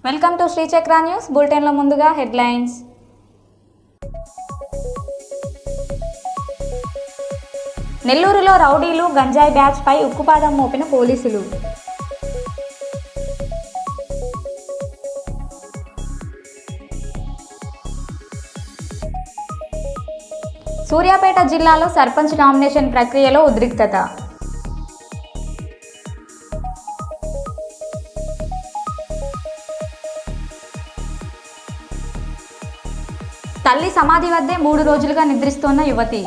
Welcome to Shri చక్ర news బులెటిన్లో ముందుగా హెడ్లైన్స్. నెల్లూరులో రౌడీలు గంజాయి బ్యాచ్ పై ఉక్కుపాదం మోపిన పోలీసులు. సూర్యాపేట జిల్లాలో సర్పంచ్ నామినేషన్ ప్రక్రియలో ఉద్రిక్తత. తల్లి సమాధి వద్దే 3 రోజులుగా నిద్రిస్తోన్న యువతి.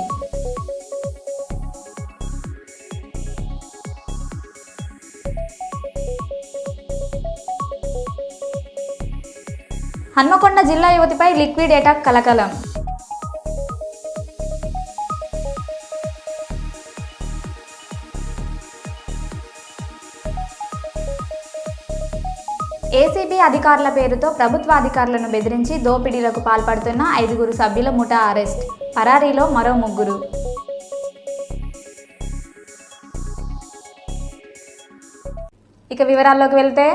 హన్మకొండ జిల్లా యువతిపై లిక్విడ్ అటాక్ కలకలం. ఏసీబీ అధికారుల పేరుతో ప్రభుత్వ అధికారులను బెదిరించి దోపిడీలకు పాల్పడుతున్న 5 సభ్యుల ముఠా అరెస్ట్. పరారీలో మరో 3. ఇక వివరాల్లోకి వెళ్తే,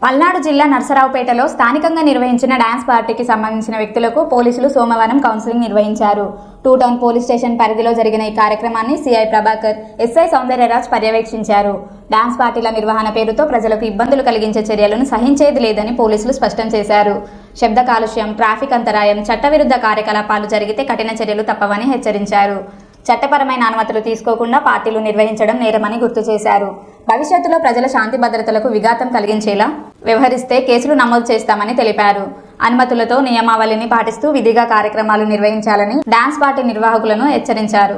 పల్నాడు జిల్లా నర్సరావుపేటలో స్థానికంగా నిర్వహించిన డ్యాన్స్ పార్టీకి సంబంధించిన వ్యక్తులకు పోలీసులు సోమవారం కౌన్సిలింగ్ నిర్వహించారు. 2 టౌన్ పోలీస్ స్టేషన్ పరిధిలో జరిగిన ఈ కార్యక్రమాన్ని సిఐ ప్రభాకర్, ఎస్ఐ సౌందర్యరాజ్ పర్యవేక్షించారు. డ్యాన్స్ పార్టీల నిర్వహణ పేరుతో ప్రజలకు ఇబ్బందులు కలిగించే చర్యలను సహించేది లేదని పోలీసులు స్పష్టం చేశారు. శబ్ద కాలుష్యం, ట్రాఫిక్ అంతరాయం, చట్టవిరుద్ధ కార్యకలాపాలు జరిగితే కఠిన చర్యలు తప్పవని హెచ్చరించారు. చట్టపరమైన అనుమతులు తీసుకోకుండా పార్టీలు నిర్వహించడం నేరమని గుర్తు చేశారు. భవిష్యత్తులో ప్రజల శాంతి భద్రతలకు విఘాతం కలిగించేలా వ్యవహరిస్తే కేసులు నమోదు చేస్తామని తెలిపారు. అనుమతులతో నియమావళిని పాటిస్తూ విధిగా కార్యక్రమాలు నిర్వహించాలని డాన్స్ పార్టీ నిర్వాహకులను హెచ్చరించారు.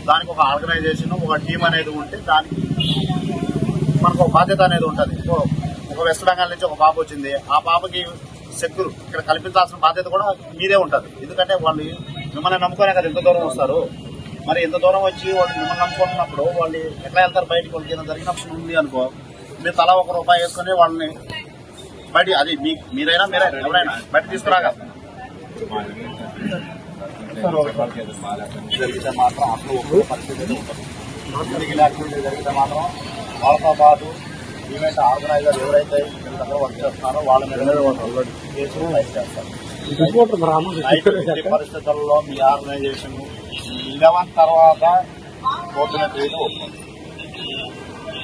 దానికి ఒక ఆర్గనైజేషన్, ఒక టీం అనేది ఉంటే దానికి మనకు ఒక బాధ్యత అనేది ఉంటుంది. ఒక వెస్ట్ బెంగాల్ నుంచి ఒక పాప వచ్చింది, ఆ పాపకి సెక్యూర్ ఇక్కడ కల్పించాల్సిన బాధ్యత కూడా మీదే ఉంటుంది. ఎందుకంటే వాళ్ళు మిమ్మల్ని నమ్ముకునే కదా ఇంత దూరం వస్తారు. మరి ఇంత దూరం వచ్చి వాళ్ళు మిమ్మల్ని నమ్ముకుంటున్నప్పుడు వాళ్ళు ఎట్లా వెళ్తారు బయటకు? వాళ్ళకి ఏదైనా జరిగినప్పుడు ఉంది అనుకో, మీరు తలా ₹1 వేసుకుని వాళ్ళని బయట, అది మీరైనా ఎవరైనా బయట తీసుకురాగా జరిగితే మాత్రం అప్పుడు ఒక్కో పరిస్థితి ఉంటుంది. యాక్టివిటీ జరిగితే మాత్రం వాళ్ళతో పాటు ఈవెంట్ ఆర్గనైజర్ ఎవరైతే వర్క్ చేస్తున్నారో వాళ్ళ మీద కేసులు ఫైల్ చేస్తారు. పరిస్థితుల్లో మీ ఆర్గనైజేషన్ 11 తర్వాత కోర్టున చేయడం ఒప్పుకోండి.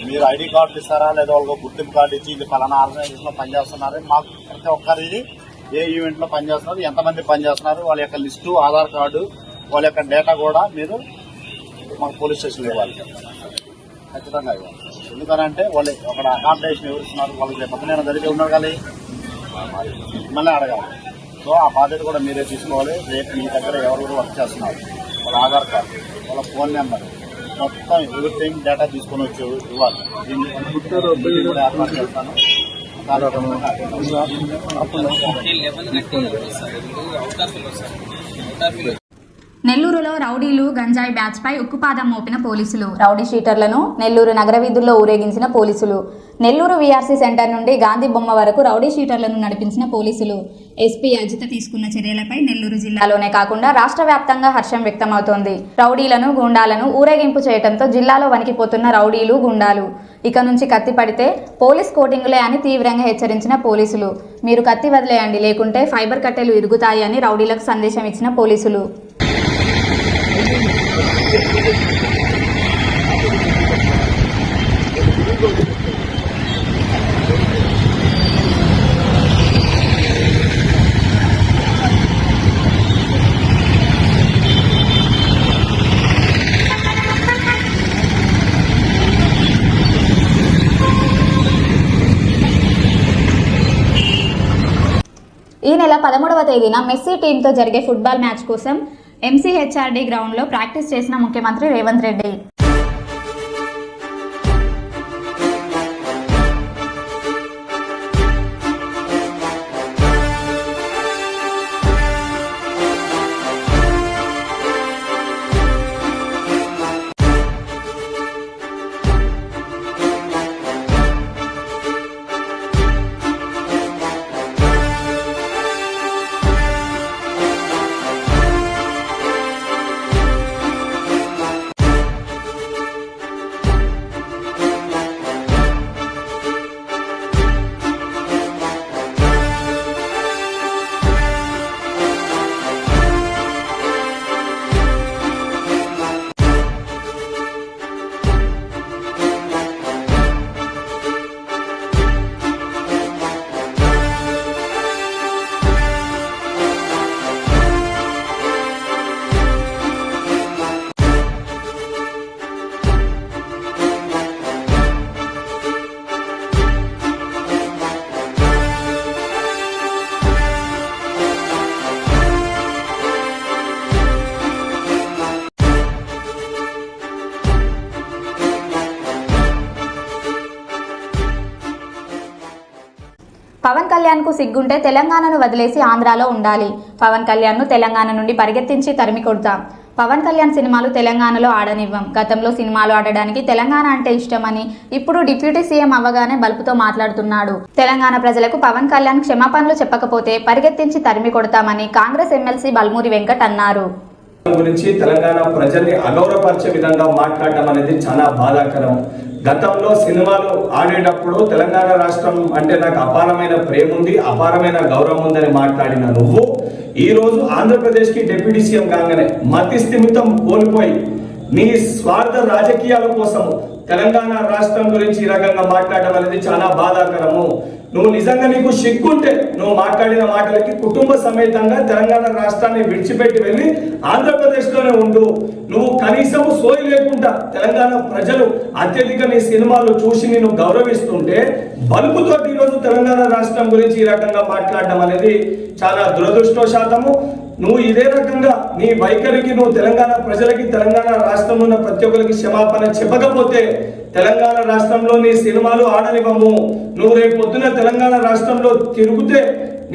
మీరు ఐడి కార్డు ఇస్తారా లేదా వాళ్ళకి గుర్తింపు కార్డు ఇచ్చి ఇది పలానా ఆర్గనైజేషన్ లో పనిచేస్తున్నారు, మాకు ప్రతి ఒక్కరిది ఏ ఈవెంట్ లో పనిచేస్తున్నారు, ఎంతమంది పనిచేస్తున్నారు, వాళ్ళ యొక్క లిస్టు, ఆధార్ కార్డు, వాళ్ళ యొక్క డేటా కూడా మీరు మాకు పోలీస్ స్టేషన్లో ఇవ్వాలి, ఖచ్చితంగా ఇవ్వాలి. ఎందుకనంటే వాళ్ళు ఒక అకామిడేషన్ ఎవరు ఇస్తున్నారు, వాళ్ళకి రేపు పొద్దున జరిగి ఉన్నారు కానీ మిమ్మల్ని అడగాలి. సో ఆ బాధ్యత కూడా మీరే తీసుకోవాలి. రేపు మీ దగ్గర ఎవరు వర్క్ చేస్తున్నారు, వాళ్ళ ఆధార్ కార్డు, వాళ్ళ ఫోన్ నెంబర్, మొత్తం ఎవ్రీథింగ్ డేటా తీసుకొని వచ్చి ఇవ్వాలి. దీన్ని కూడా ఏర్పాటు చేస్తాను. నెల్లూరులో రౌడీలు గంజాయి బ్యాచ్ పై ఉక్కుపాదం మోపిన పోలీసులు. రౌడీ షీటర్లను నెల్లూరు నగర వీధుల్లో ఊరేగించిన పోలీసులు. నెల్లూరు వీఆర్సీ సెంటర్ నుండి గాంధీ బొమ్మ వరకు రౌడీ షీటర్లను నడిపించిన పోలీసులు. ఎస్పీ అజిత తీసుకున్న చర్యలపై నెల్లూరు జిల్లాలోనే కాకుండా రాష్ట్ర వ్యాప్తంగా హర్షం వ్యక్తమవుతోంది. రౌడీలను, గూండాలను ఊరేగింపు చేయడంతో జిల్లాలో వణికిపోతున్న రౌడీలు, గుండాలు. ఇక నుంచి కత్తి పడితే పోలీస్ కోటింగులే అని తీవ్రంగా హెచ్చరించిన పోలీసులు. మీరు కత్తి వదిలేయండి, లేకుంటే ఫైబర్ కట్టెలు ఇరుగుతాయి అని రౌడీలకు సందేశం ఇచ్చిన పోలీసులు. ఈ నెల 13వ తేదీన మెస్సీ టీంతో జరిగే ఫుట్బాల్ మ్యాచ్ కోసం ఎంసీహెచ్ఆర్డీ గ్రౌండ్లో ప్రాక్టీస్ చేసిన ముఖ్యమంత్రి రేవంత్ రెడ్డి. పవన్ కళ్యాణ్కు సిగ్గుంటే తెలంగాణను వదిలేసి ఆంధ్రాలో ఉండాలి. పవన్ కళ్యాణ్ను తెలంగాణ నుండి పరిగెత్తించి తరిమి కొడతాం. పవన్ కళ్యాణ్ సినిమాలు తెలంగాణలో ఆడనివ్వం. గతంలో సినిమాలు ఆడడానికి తెలంగాణ అంటే ఇష్టమని ఇప్పుడు డిప్యూటీ సీఎం అవ్వగానే బలుపుతో మాట్లాడుతున్నాడు. తెలంగాణ ప్రజలకు పవన్ కళ్యాణ్ క్షమాపణలు చెప్పకపోతే పరిగెత్తించి తరిమి కొడతామని కాంగ్రెస్ ఎమ్మెల్సీ బల్మూరి వెంకట్ అన్నారు. గురించి తెలంగాణ ప్రజల్ని అగౌరవపరిచే విధంగా మాట్లాడడం అనేది చాలా బాధాకరం. గతంలో సినిమాలు ఆడేటప్పుడు తెలంగాణ రాష్ట్రం అంటే నాకు అపారమైన ప్రేమ ఉంది, అపారమైన గౌరవం ఉందని మాట్లాడిన నువ్వు ఈ రోజు ఆంధ్రప్రదేశ్కి డిప్యూటీ సీఎం కాగానే మతి స్థిమితం కోల్పోయి నీ స్వార్థ రాజకీయాల కోసం తెలంగాణ రాష్ట్రం గురించి ఈ రకంగా మాట్లాడడం అనేది చాలా బాధాకరము. నువ్వు నిజంగా నీకు సిగ్గుంటే నువ్వు మాట్లాడిన మాటలకి కుటుంబ సమేతంగా తెలంగాణ రాష్ట్రాన్ని విడిచిపెట్టి వెళ్ళి ఆంధ్రప్రదేశ్లోనే ఉండు. నువ్వు కనీసం సోయి లేకుండా తెలంగాణ ప్రజలు అత్యధిక నీ సినిమాలు చూసి నేను గౌరవిస్తుంటే బలుపుతో ఈరోజు తెలంగాణ రాష్ట్రం గురించి ఈ రకంగా మాట్లాడడం అనేది చాలా దురదృష్టవశాతము. నువ్వు ఇదే రకంగా నీ వైఖరికి నువ్వు తెలంగాణ ప్రజలకి తెలంగాణ రాష్ట్రంలో ఉన్న ప్రతి ఒక్కరికి క్షమాపణ చెప్పకపోతే తెలంగాణ రాష్ట్రంలో నీ సినిమాలు ఆడనివ్వము. నువ్వు రేపు పొద్దున తెలంగాణ రాష్ట్రంలో తిరుగుతే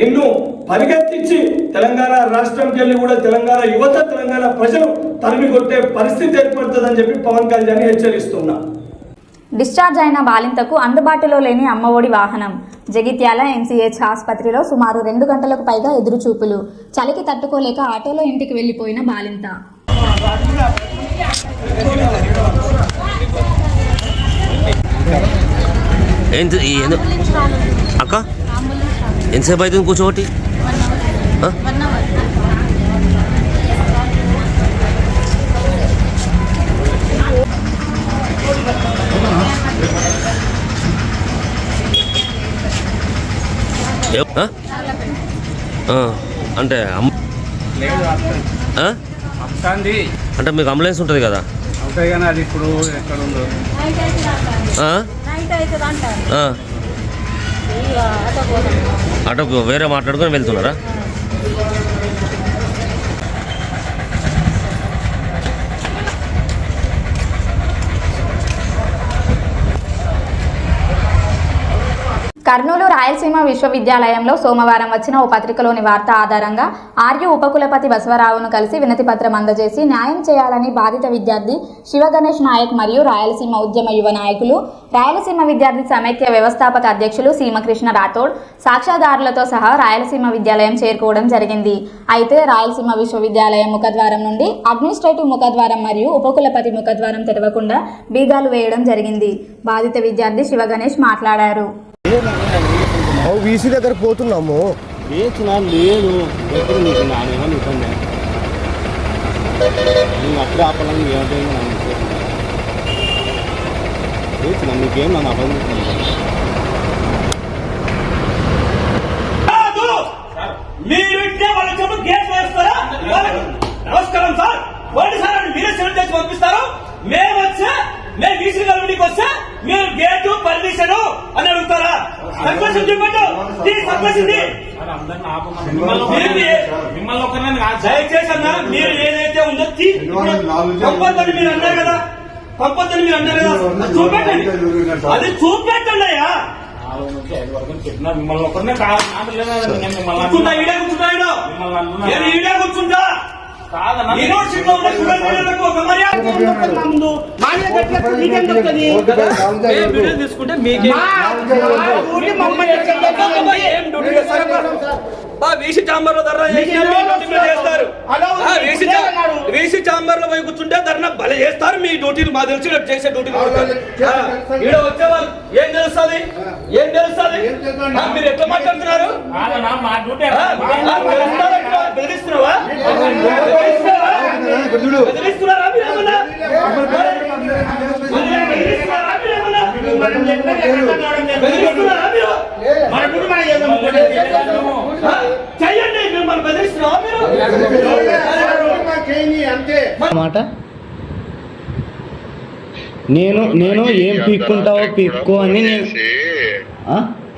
నిన్ను పరిగెత్తించి తెలంగాణ రాష్ట్రంకి వెళ్ళి కూడా తెలంగాణ యువత తెలంగాణ ప్రజలు తరిమి కొట్టే పరిస్థితి ఏర్పడుతుందని చెప్పి పవన్ కళ్యాణ్ హెచ్చరిస్తున్నా. డిశ్చార్జ్ అయిన బాలింతకు అందుబాటులో లేని అమ్మఒడి వాహనం. జగిత్యాల ఎంసీహెచ్ ఆసుపత్రిలో సుమారు 2 గంటలకు పైగా ఎదురుచూపులు. చలికి తట్టుకోలేక ఆటోలో ఇంటికి వెళ్లిపోయిన బాలింత. అక్క ఎంతసేపు అవుతుంది కూర్చోటి? అంటే అంటే మీకు అంబులెన్స్ ఉంటుంది కదా? కానీ అది ఇప్పుడు ఎక్కడ ఉందో ఆటోకు వేరే మాట్లాడుకొని వెళ్తున్నారా? కర్నూలు రాయలసీమ విశ్వవిద్యాలయంలో సోమవారం వచ్చిన ఓ పత్రికలోని వార్త ఆధారంగా ఆర్యు ఉపకులపతి బసవరావును కలిసి వినతి పత్రం అందజేసి న్యాయం చేయాలని బాధిత విద్యార్థి శివగణేష్ నాయక్ మరియు రాయలసీమ ఉద్యమ యువ నాయకులు, రాయలసీమ విద్యార్థి సమైక్య వ్యవస్థాపక అధ్యక్షులు సీమకృష్ణ రాథోడ్ సాక్ష్యదారులతో సహా రాయలసీమ విద్యాలయం చేరుకోవడం జరిగింది. అయితే రాయలసీమ విశ్వవిద్యాలయం ముఖద్వారం నుండి అడ్మినిస్ట్రేటివ్ ముఖద్వారం మరియు ఉపకులపతి ముఖద్వారం తెరవకుండా బీగాలు వేయడం జరిగింది. బాధిత విద్యార్థి శివగణేష్ మాట్లాడారు. వీసీ దగ్గర పోతున్నాము. వేచినా లేదు ఎప్పుడు నీకు నానేమని ఇబ్బంది నేను అప్పుడే ఆపాలని ఏమైనా వేచినా నీకేం నన్ను అబద్ధం. మీరుంటే వాళ్ళ చెప్పు గేట్ వేస్తారా? నమస్కారం సార్, పోండి సార్ అని మీరే సెలెక్ట్ చేసి పంపిస్తారు. మేము వచ్చా మేము వీసీ గారికి వస్తే మీరు గేటు పర్మిషన్ అని అడుగుతారా? సర్పంచ్ చూపెట్టు, దయచేసి అన్న మీరు ఏదైతే ఉందో పంపొద్దని మీరు అన్నారు కదా, పంపొద్దని మీరు అన్నారు కదా, చూపెట్టండి, అది చూపెట్టండి అయ్యా. మిమ్మల్ని ఒకరినే కూర్చుంటా, ఈడే కూర్చుంటా, నేను ఈడే కూర్చుంటా. యూనివర్సిటీలో ఉన్న స్టూడెంట్లకు ఒక మర్యాద ముందు తీసుకుంటే మీకు వీసీ చాంబర్ లో ధర్నా చేస్తారు. వీసీ చాంబర్ లో పోయి కూర్చుంటే ధర్నా భలే చేస్తారు. మీ డ్యూటీలు మాకు తెలిసి చేసే డ్యూటీలు ఇక్కడ వచ్చేవాళ్ళు ఏం తెలుస్తుంది, ఏం తెలుస్తుంది? మీరు ఎట్లా మాట్లాడుతున్నారు? బెదిరిస్తున్నావా? బెదిరిస్తున్నారా మీరు ఏమన్నా? బెదిరిస్తున్నారా మీరు? చెయ్యండి, మిమ్మల్ని బెదిరిస్తున్నావా మీరు? మాట నేను ఏం పీక్కుంటావో పీక్కో అని నేను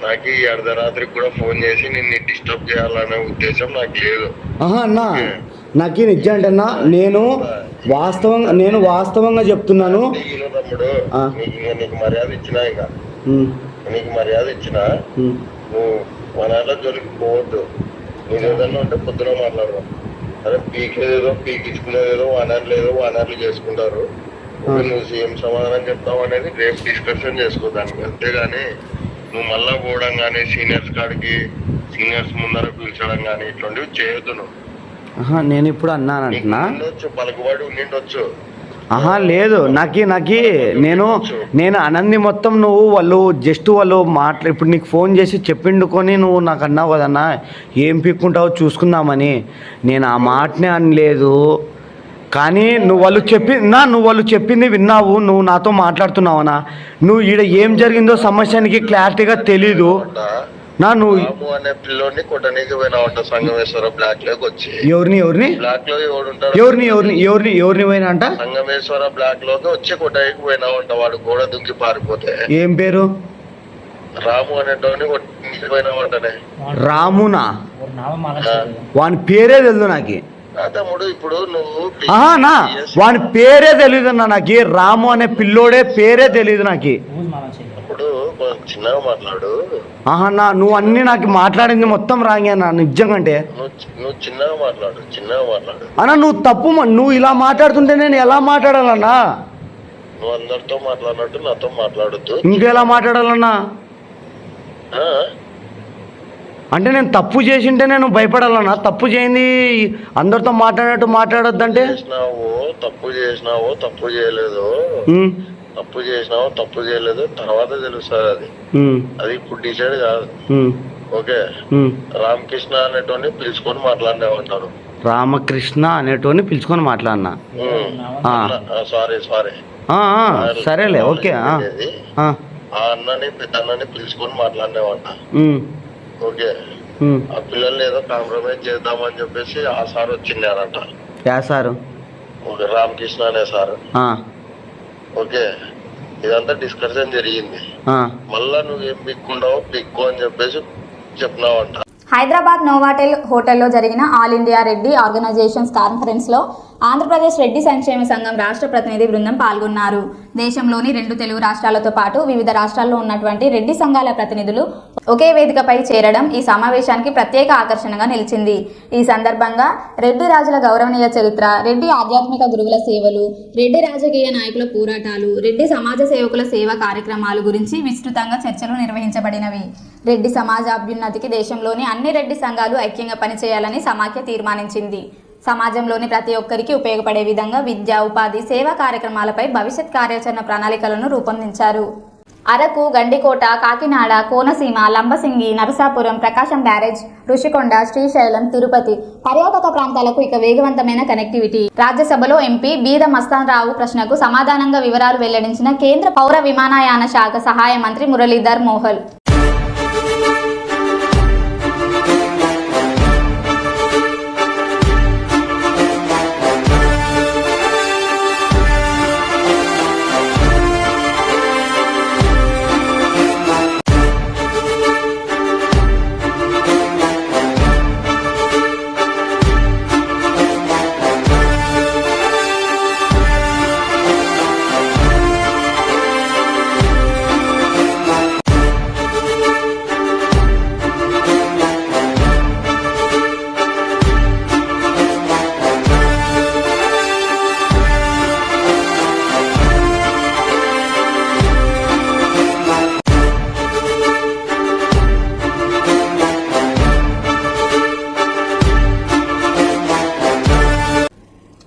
నాకు ఈ అర్ధరాత్రికి కూడా ఫోన్ చేసి నిన్ను డిస్టర్బ్ చేయాలనే ఉద్దేశం నాకు లేదు. అన్నా నాకు నిజం అంటే అన్నా నేను వాస్తవంగా చెప్తున్నాను. తమ్ముడు నీకు మర్యాద ఇచ్చినా, ఇంకా నీకు మర్యాద ఇచ్చినా నువ్వు వనాల జోలికి పోవద్దు. నీకు ఏదన్నా ఉంటే పొద్దున మాట్లాడదాం. అదే పీకేదేదో పీకించుకునేదేదో వనాలు చేసుకుంటారు. నువ్వు సీఎం సమాధానం చెప్తావు అనేది రేపు డిస్కషన్ చేసుకో దానికి. అంతేగాని నువ్వు మళ్ళా పోవడం కానీ సీనియర్స్ ముందర పిలిచడం కానీ ఇట్లాంటివి చేయొద్దు నువ్వు. నేను ఇప్పుడు అన్నాను అంటున్నా. ఉండొచ్చు, పలుకుబడి ఉండిండొచ్చు. లేదు నేను అనంది మొత్తం వాళ్ళు ఇప్పుడు నీకు ఫోన్ చేసి చెప్పిండుకొని నువ్వు నాకు అన్నావు కదన్నా ఏం పీక్కుంటావో చూసుకుందామని. నేను ఆ మాటనే అనలేదు. కానీ నువ్వు వాళ్ళు చెప్పింది విన్నావు. నువ్వు నాతో మాట్లాడుతున్నావనా? నువ్వు ఈడ ఏం జరిగిందో సమస్యనికి క్లారిటీగా తెలీదు. నువ్వు అనే పిల్లోని కొట్టనీకి పోయినావంట సంగమేశ్వర బ్లాక్ లోకి వచ్చి. ఎవరిని బ్లాక్ లో ఎవరిని పోయినా అంట? సంగమేశ్వర బ్లాక్ లోకి వచ్చి కొట్టనీకి పోయినావంట. వాడు గోడ దుంకి పారిపోతే. ఏం పేరు? రాము అనేటోని కొట్టనీకి పోయినావంటనే. రామునా? వాని పేరే తెలియదు నాకు. తమ్ముడు ఇప్పుడు నువ్వు వాని పేరే తెలియదు అన్న నాకు. రాము అనే పిల్లోడే పేరే తెలియదు నాకు. ఇప్పుడు చిన్నగా మాట్లాడు. నువ్వు అన్ని నాకు మాట్లాడింది మొత్తం రాంగే అన్న నిజంగా. అంటే నువ్వు చిన్నగా మాట్లాడు అన్న. నువ్వు తప్పు. నువ్వు ఇలా మాట్లాడుతుంటే నేను ఎలా మాట్లాడాలన్నా? నువ్వు అందరితో మాట్లాడినట్టు నాతో మాట్లాడొద్దు. ఇంకెలా మాట్లాడాలన్నా? అంటే నేను తప్పు చేసింటే నేను భయపడాలన్నా? తప్పు చేయింది అందరితో మాట్లాడినట్టు మాట్లాడొద్దంటే? తప్పు చేసినావో తప్పు చేయలేదు తర్వాత తెలుస్తుంది. అది ఇప్పుడు డిసైడ్ కాదు. ఓకే. రామకృష్ణ అనేటోని పిలుచుకొని మాట్లాడినామంటారు. రామకృష్ణ అనేటోని పిలుచుకొని మాట్లాడినా? సారీ సరేలే, ఓకే. ఆ అన్నని పెద్ద అన్నని పిలుచుకొని మాట్లాడినామంట. ఓకే. ఆ పిల్లల్ని ఏదో కాంప్రమైజ్ చేద్దామని చెప్పేసి ఆ సార్ వచ్చిండారంట. సారు? రామకృష్ణ అనే సార్. ఓకే. ఇదంతా డిస్కషన్ జరిగింది. మళ్ళా నువ్వు ఏం పిక్కు అని చెప్పేసి చెప్పినావంట. హైదరాబాద్ నోవాటెల్ హోటల్లో జరిగిన ఆల్ ఇండియా రెడ్డి ఆర్గనైజేషన్స్ కాన్ఫరెన్స్లో ఆంధ్రప్రదేశ్ రెడ్డి సంక్షేమ సంఘం రాష్ట్ర ప్రతినిధి బృందం పాల్గొన్నారు. దేశంలోని 2 తెలుగు రాష్ట్రాలతో పాటు వివిధ రాష్ట్రాల్లో ఉన్నటువంటి రెడ్డి సంఘాల ప్రతినిధులు ఒకే వేదికపై చేరడం ఈ సమావేశానికి ప్రత్యేక ఆకర్షణగా నిలిచింది. ఈ సందర్భంగా రెడ్డి రాజుల గౌరవనీయ చరిత్ర, రెడ్డి ఆధ్యాత్మిక గురువుల సేవలు, రెడ్డి రాజకీయ నాయకుల పోరాటాలు, రెడ్డి సమాజ సేవకుల సేవా కార్యక్రమాలు గురించి విస్తృతంగా చర్చలు నిర్వహించబడినవి. రెడ్డి సమాజ అభ్యున్నతికి దేశంలోని అన్ని రెడ్డి సంఘాలు ఐక్యంగా పనిచేయాలని సమాఖ్య తీర్మానించింది. సమాజంలోని ప్రతి ఒక్కరికి ఉపయోగపడే విధంగా విద్య, ఉపాధి, సేవా కార్యక్రమాలపై భవిష్యత్ కార్యాచరణ ప్రణాళికలను రూపొందించారు. అరకు, గండికోట, కాకినాడ, కోనసీమ, లంబసింగి, నరసాపురం, ప్రకాశం బ్యారేజ్, ఋషికొండ, శ్రీశైలం, తిరుపతి పర్యాటక ప్రాంతాలకు ఇక వేగవంతమైన కనెక్టివిటీ. రాజ్యసభలో ఎంపీ బీద మస్తాన్ రావు ప్రశ్నకు సమాధానంగా వివరాలు వెల్లడించిన కేంద్ర పౌర విమానయాన శాఖ సహాయ మంత్రి మురళీధర్ మోహల్.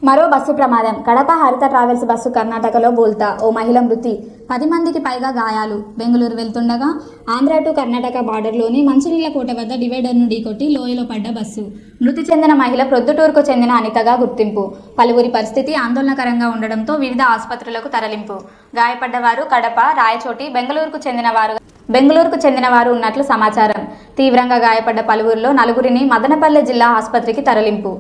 మరో బస్సు ప్రమాదం. కడప హరిత ట్రావెల్స్ బస్సు కర్ణాటకలో బోల్తా. ఓ మహిళ మృతి, 10 మందికి పైగా గాయాలు. బెంగళూరు వెళ్తుండగా ఆంధ్ర టు కర్ణాటక బార్డర్లోని మంచినీళ్ల కోట వద్ద డివైడర్ను ఢీకొట్టి లోయలో పడ్డ బస్సు. మృతి చెందిన మహిళ ప్రొద్దుటూరుకు చెందిన అనితగా గుర్తింపు. పలువురి పరిస్థితి ఆందోళనకరంగా ఉండడంతో వివిధ ఆసుపత్రులకు తరలింపు. గాయపడ్డవారు కడప, రాయచోటి, బెంగళూరుకు చెందినవారు ఉన్నట్లు సమాచారం. తీవ్రంగా గాయపడ్డ పలువురిలో 4గురిని మదనపల్లె జిల్లా ఆసుపత్రికి తరలింపు.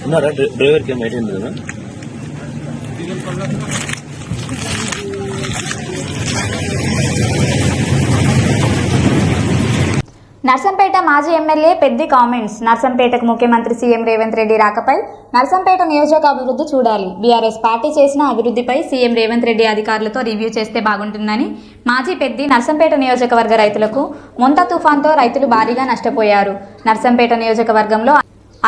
ఉన్నారా డ్రైవర్కి ఏం ఐడియా లేదా? నర్సంపేట మాజీ ఎమ్మెల్యే పెద్ది కామెంట్స్. నర్సంపేటకు ముఖ్యమంత్రి సీఎం రేవంత్ రెడ్డి రాకపై నర్సంపేట నియోజక అభివృద్ధి చూడాలి. బీఆర్ఎస్ పార్టీ చేసిన అభివృద్ధిపై సీఎం రేవంత్ రెడ్డి అధికారులతో రివ్యూ చేస్తే బాగుంటుందని మాజీ పెద్ది నర్సంపేట నియోజకవర్గ రైతులకు మొంత తుఫాన్తో రైతులు భారీగా నష్టపోయారు. నర్సంపేట నియోజకవర్గంలో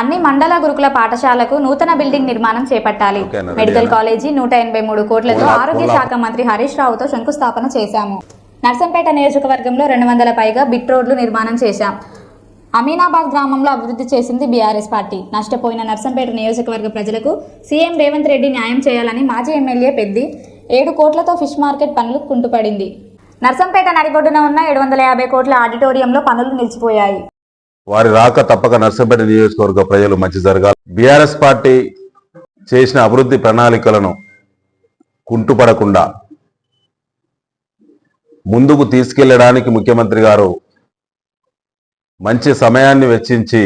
అన్ని మండల గురుకుల పాఠశాలకు నూతన బిల్డింగ్ నిర్మాణం చేపట్టాలి. మెడికల్ కాలేజీ 183 కోట్లతో ఆరోగ్య శాఖ మంత్రి హరీష్ రావుతో శంకుస్థాపన చేశాము. నర్సంపేట నియోజకవర్గంలో 200 పైగా బిట్ రోడ్లు నిర్మాణం చేశాం. అమీనాబాద్ గ్రామంలో అభివృద్ధి చేసింది బీఆర్ఎస్ పార్టీ. నష్టపోయిన నర్సంపేట నియోజకవర్గ ప్రజలకు సీఎం రేవంత్ రెడ్డి న్యాయం చేయాలని మాజీ ఎమ్మెల్యే పెద్ది 7 కోట్లతో ఫిష్ మార్కెట్ పనులు కుంటుపడింది. నర్సంపేట నడిబొడ్డున ఉన్న 750 కోట్ల ఆడిటోరియంలో పనులు నిలిచిపోయాయి. వారి రాక తప్పక నర్సంపేట నియోజకవర్గ ప్రజలు మంచి జరగాలి. బీఆర్ఎస్ పార్టీ చేసిన అభివృద్ధి ప్రణాళికలను కుంటుపడకుండా ముందుకు తీసుకెళ్లడానికి ముఖ్యమంత్రి గారు మంచి సమయాన్ని వెచ్చించి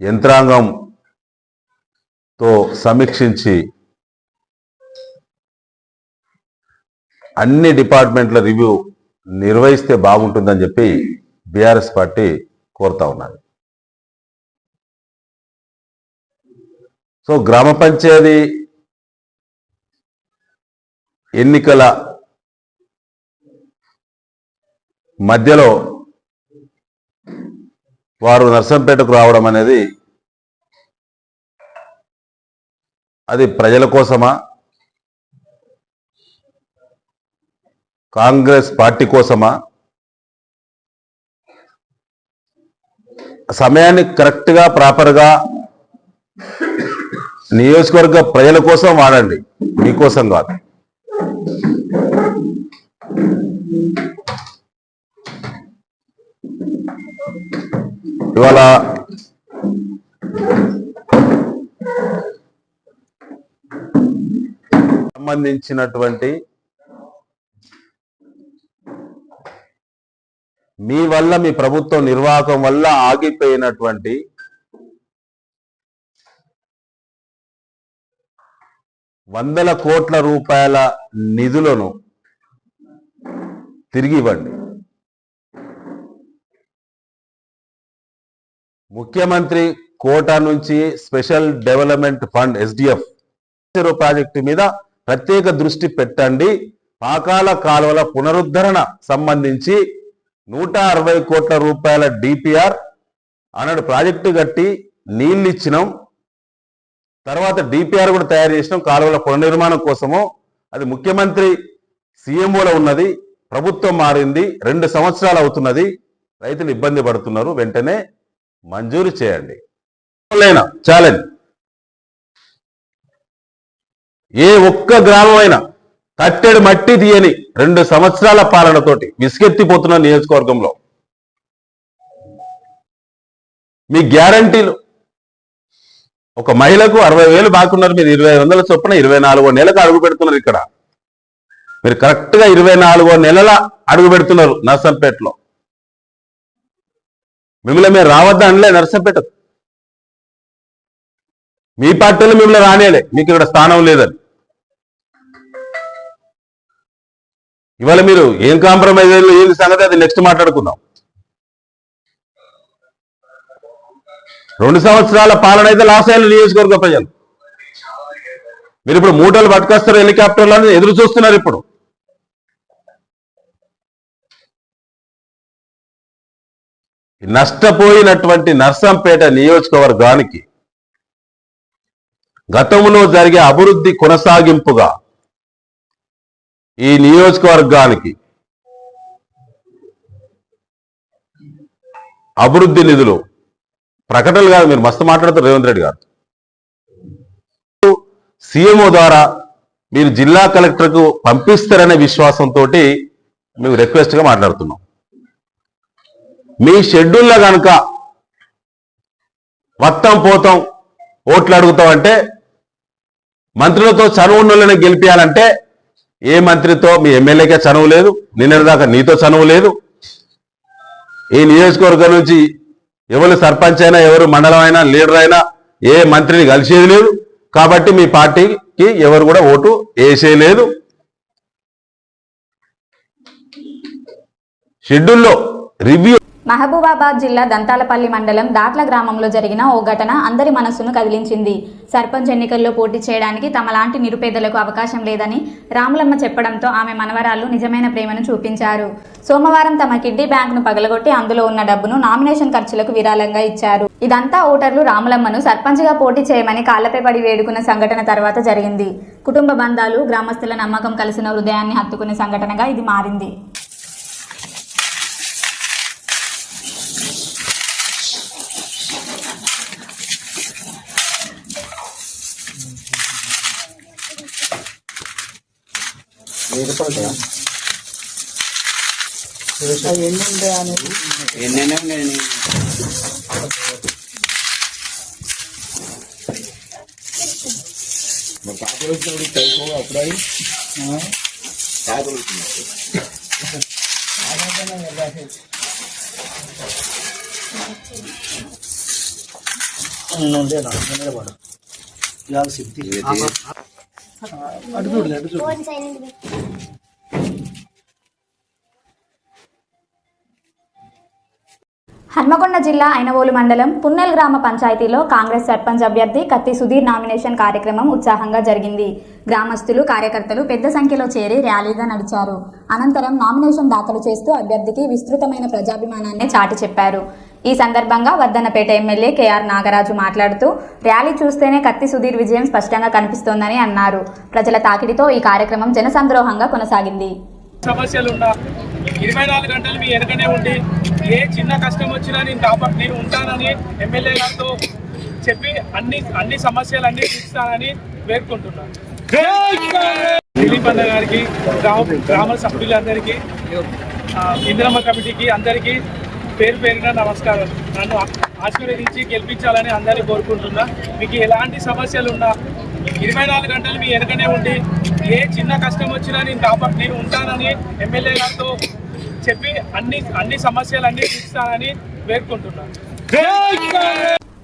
యంత్రాంగంతో సమీక్షించి అన్ని డిపార్ట్మెంట్ల రివ్యూ నిర్వహిస్తే బాగుంటుందని చెప్పి బీఆర్ఎస్ పార్టీ కోరుతా ఉన్నది. సో గ్రామ పంచాయతీ ఎన్నికల మధ్యలో వారు నర్సంపేటకు రావడం అనేది అది ప్రజల కోసమా, కాంగ్రెస్ పార్టీ కోసమా? సమయాన్ని కరెక్ట్గా ప్రాపర్గా నియోజకవర్గ ప్రజల కోసం వాడండి, మీకోసం కాదు. ఇవాళ సంబంధించినటువంటి మీ వల్ల, మీ ప్రభుత్వం నిర్వాహకం వల్ల ఆగిపోయినటువంటి వందల కోట్ల రూపాయల నిధులను తిరిగి ఇవ్వండి. ముఖ్యమంత్రి కోటా నుంచి special development fund SDF project మీద ప్రత్యేక దృష్టి పెట్టండి. పాకాల కాలువల పునరుద్ధరణ సంబంధించి 160 కోట్ల రూపాయల DPR అన్నాడు ప్రాజెక్టు కట్టి నీళ్ళు ఇచ్చినాం. తర్వాత DPR కూడా తయారు చేసినాం కాలువల పునర్నిర్మాణం కోసము. అది ముఖ్యమంత్రి CMOలో ఉన్నది. ప్రభుత్వం మారింది, 2 సంవత్సరాలు అవుతున్నది. రైతులు ఇబ్బంది పడుతున్నారు. వెంటనే మంజూరు చేయండి. ఛాలెంజ్, ఏ ఒక్క గ్రామమైనా కట్టెడు మట్టి తీయని 2 సంవత్సరాల పాలనతోటి విసుకెత్తిపోతున్న నియోజకవర్గంలో మీ గ్యారంటీలు, ఒక మహిళకు 60,000 బాకున్నారు, మీరు 2,500 చొప్పున 24వ నెలకు అడుగు పెడుతున్నారు. ఇక్కడ మీరు కరెక్ట్గా 24వ నెలల అడుగు పెడుతున్నారు నర్సంపేటలో. మిమ్మల్ని మీరు రావద్దా అనలే నర్సంపేట, మీ పార్టీలో మిమ్మల్ని రానేలే, మీకు ఇక్కడ స్థానం లేదని. ఇవాళ మీరు ఏం కాంప్రమైజ్ ఏంది సంగతి, అది నెక్స్ట్ మాట్లాడుకుందాం. 2 సంవత్సరాల పాలన అయితే లాస్ అయిన నియోజకవర్గ ప్రజలు. మీరు ఇప్పుడు మూటలు పట్టుకొస్తారు హెలికాప్టర్లను ఎదురు చూస్తున్నారు. ఇప్పుడు నష్టపోయినటువంటి నర్సంపేట నియోజకవర్గానికి గతంలో జరిగే అభివృద్ధి కొనసాగింపుగా ఈ నియోజకవర్గానికి అభివృద్ధి నిధులు ప్రకటనలు కాదు, మీరు మస్తు మాట్లాడుతారు రేవంత్ రెడ్డి గారు. CMO ద్వారా మీరు జిల్లా కలెక్టర్కు పంపిస్తారనే విశ్వాసంతో మేము రిక్వెస్ట్గా మాట్లాడుతున్నాం. మీ షెడ్యూల్లో కనుక వత్తం పోతాం ఓట్లు అడుగుతామంటే, మంత్రులతో చనువు ఉన్నోళ్ళని గెలిపించాలంటే ఏ మంత్రితో, మీ ఎమ్మెల్యేకే చనువు లేదు, నిన్నటిదాకా నీతో చనువు లేదు, ఈ నియోజకవర్గం నుంచి ఎవరు సర్పంచ్ అయినా ఎవరు మండలం అయినా లీడర్ అయినా ఏ మంత్రిని కలిసేది లేదు. కాబట్టి మీ పార్టీకి ఎవరు కూడా ఓటు వేసేయలేదు. షెడ్యూల్లో రివ్యూ. మహబూబాబాద్ జిల్లా దంతాలపల్లి మండలం దాట్ల గ్రామంలో జరిగిన ఓ ఘటన అందరి మనస్సును కదిలించింది. సర్పంచ్ ఎన్నికల్లో పోటీ చేయడానికి తమలాంటి నిరుపేదలకు అవకాశం లేదని రాములమ్మ చెప్పడంతో ఆమె మనవరాళ్లు నిజమైన ప్రేమను చూపించారు. సోమవారం తమ కిడ్నీ బ్యాంకును పగలగొట్టి అందులో ఉన్న డబ్బును నామినేషన్ ఖర్చులకు విరాళంగా ఇచ్చారు. ఇదంతా ఓటర్లు రాములమ్మను సర్పంచ్గా పోటీ చేయమని కాళ్లపై పడి వేడుకున్న సంఘటన తర్వాత జరిగింది. కుటుంబ బంధాలు, గ్రామస్తుల నమ్మకం కలిసిన హృదయాన్ని హత్తుకునే సంఘటనగా ఇది మారింది. హన్మకొండ జిల్లా ఐనవోలు మండలం పున్నెల్ గ్రామ పంచాయతీలో కాంగ్రెస్ సర్పంచ్ అభ్యర్థి కత్తి సుధీర్ నామినేషన్ కార్యక్రమం ఉత్సాహంగా జరిగింది. గ్రామస్తులు, కార్యకర్తలు పెద్ద సంఖ్యలో చేరి ర్యాలీగా నడిచారు. అనంతరం నామినేషన్ దాఖలు చేస్తూ అభ్యర్థికి విస్తృతమైన ప్రజాభిమానాన్ని చాటి చెప్పారు. ఈ సందర్భంగా వర్ధన్నపేట ఎమ్మెల్యే కేఆర్ నాగరాజు మాట్లాడుతూ ర్యాలీ చూస్తేనే కత్తి సుధీర్ విజయం స్పష్టంగా కనిపిస్తోందని అన్నారు. ప్రజల తాకిడితో ఈ కార్యక్రమం జనసంద్రోహంగా కొనసాగింది. సమస్యలున్నా 24 గంటలు మీ వెనకనే ఉండి ఏ చిన్న కష్టం వచ్చినా నేను ఉంటానని ఎమ్మెల్యే గారితో చెప్పి అన్ని సమస్యలన్నీ తీర్చుతానని పేర్కొంటున్నాను. దిలీప్ అన్న గారికి, గ్రామ సభ్యులందరికీ, ఇందిరమ్మ కమిటీకి అందరికీ పేరు పేరున నమస్కారం. నన్ను ఆశీర్వదించి గెలిపించాలని అందరినీ కోరుకుంటున్నా. మీకు ఎలాంటి సమస్యలున్నా 24 గంటలు మీ వెనకనే ఉండి ఏ చిన్న కష్టం వచ్చినా నేను ఉంటానని ఎమ్మెల్యే గారితో చెప్పి అన్ని సమస్యలన్నీ తీర్చుతానని పేర్కొంటున్నాను.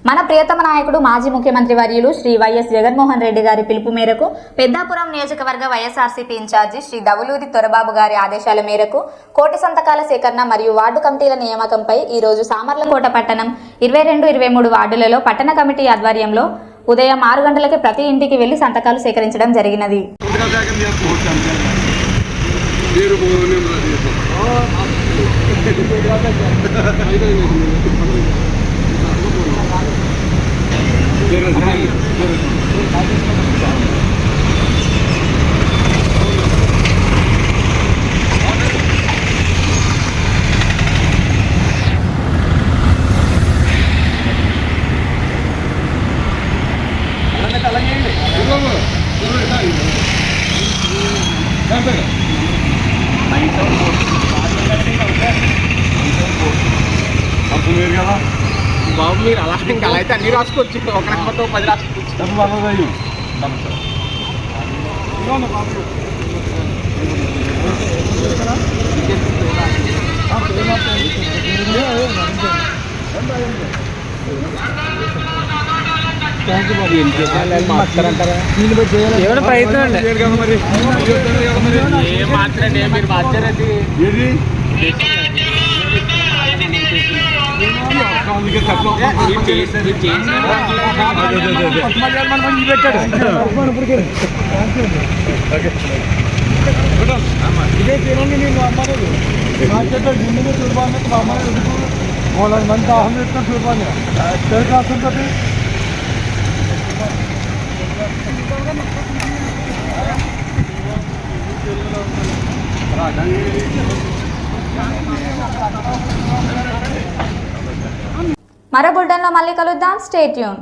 మన ప్రియతమ నాయకుడు మాజీ ముఖ్యమంత్రి వర్యులు శ్రీ వైఎస్ జగన్మోహన్ రెడ్డి గారి పిలుపు మేరకు పెద్దాపురం నియోజకవర్గ వైఎస్ఆర్సీపీ ఇన్ఛార్జి శ్రీ దవులూరి తొరబాబు గారి ఆదేశాల మేరకు కోటి సంతకాల సేకరణ మరియు వార్డు కమిటీల నియామకంపై ఈరోజు సామర్లకోట పట్టణం 22, 23 వార్డులలో పట్టణ కమిటీ ఆధ్వర్యంలో ఉదయం 6 గంటలకి ప్రతి ఇంటికి వెళ్లి సంతకాలు సేకరించడం జరిగినది. బాబు మీరు అలా ఇంకా అలా అయితే అన్ని రాసుకోవచ్చు. ఒక రకంతో 10 రాసుకోవచ్చు. ఏమైనా ప్రయత్నం అండి మాత్రం మీరు మాట్లాడేది ఇదే తినండి. నేను అమ్మలేదు మార్కెట్లో గిన్నె చూడబాను మా అమ్మని ఎందుకు 3 మంది ఆహ్లం పెట్టుకొని చూడబాను తెలుసు. మరో బుల్టన్లో మళ్ళీ కలుద్దాం. Stay tune.